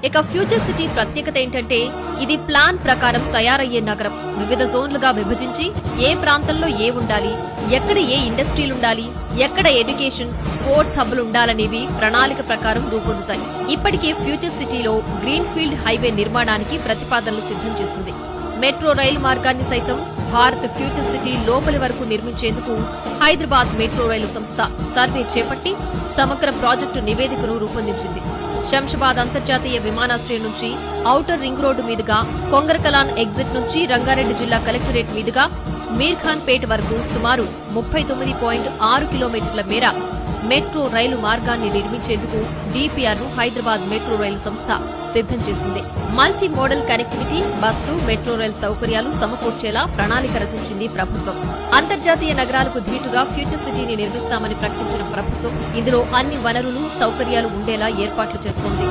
ఇక future city ప్రత్యేకత ఏంటంటే ఇది ప్లాన్ ప్రకారం తయారయ్యే నగరం. వివిధ జోన్లుగా విభజించి ఏ ప్రాంతంలో ఏ ఉండాలి, ఎక్కడ ఏ ఇండస్ట్రీలుండాలి, ఎక్కడ ఎడ్యుకేషన్, స్పోర్ట్స్ హబ్లు ఉండాలనేవి ప్రణాళిక ప్రకారం రూపొందుతాయి. ఇప్పటికే ఫ్యూచర్ సిటీలో గ్రీన్ ఫీల్డ్ హైవే నిర్మాణానికి ప్రతిపాదనలు సిద్ధం చేసింది. మెట్రో రైలు మార్గాన్ని సైతం భారత్ ఫ్యూచర్ సిటీ లోపలి వరకు నిర్మించేందుకు హైదరాబాద్ మెట్రో రైలు సంస్థ సర్వే చేపట్టి సమగ్ర ప్రాజెక్టు నివేదికను రూపొందించింది. శంషాబాద్ అంతర్జాతీయ విమానాశ్రయం నుంచి ఔటర్ రింగ్ రోడ్డు మీదుగా, కొంగరకలాన్ ఎగ్జిట్ నుంచి రంగారెడ్డి జిల్లా కలెక్టరేట్ మీదుగా మీర్ఖాన్ పేట్ వరకు సుమారు 39.6 కిలోమీటర్ల మేర మెట్రో రైలు మార్గాన్ని నిర్మించేందుకు డీపీఆర్ను హైదరాబాద్ మెట్రో రైలు సంస్థ సిద్ధం చేసింది. Multi modal connectivity, bus, metro రైలు సౌకర్యాలు సమకూర్చేలా ప్రణాళిక రచించింది ప్రభుత్వం. అంతర్జాతీయ నగరాలకు ధీటుగా ఫ్యూచర్ సిటీని నిర్మిస్తామని ప్రకటించిన ప్రభుత్వం ఇందులో అన్ని వనరులు, సౌకర్యాలు ఉండేలా ఏర్పాట్లు చేస్తోంది.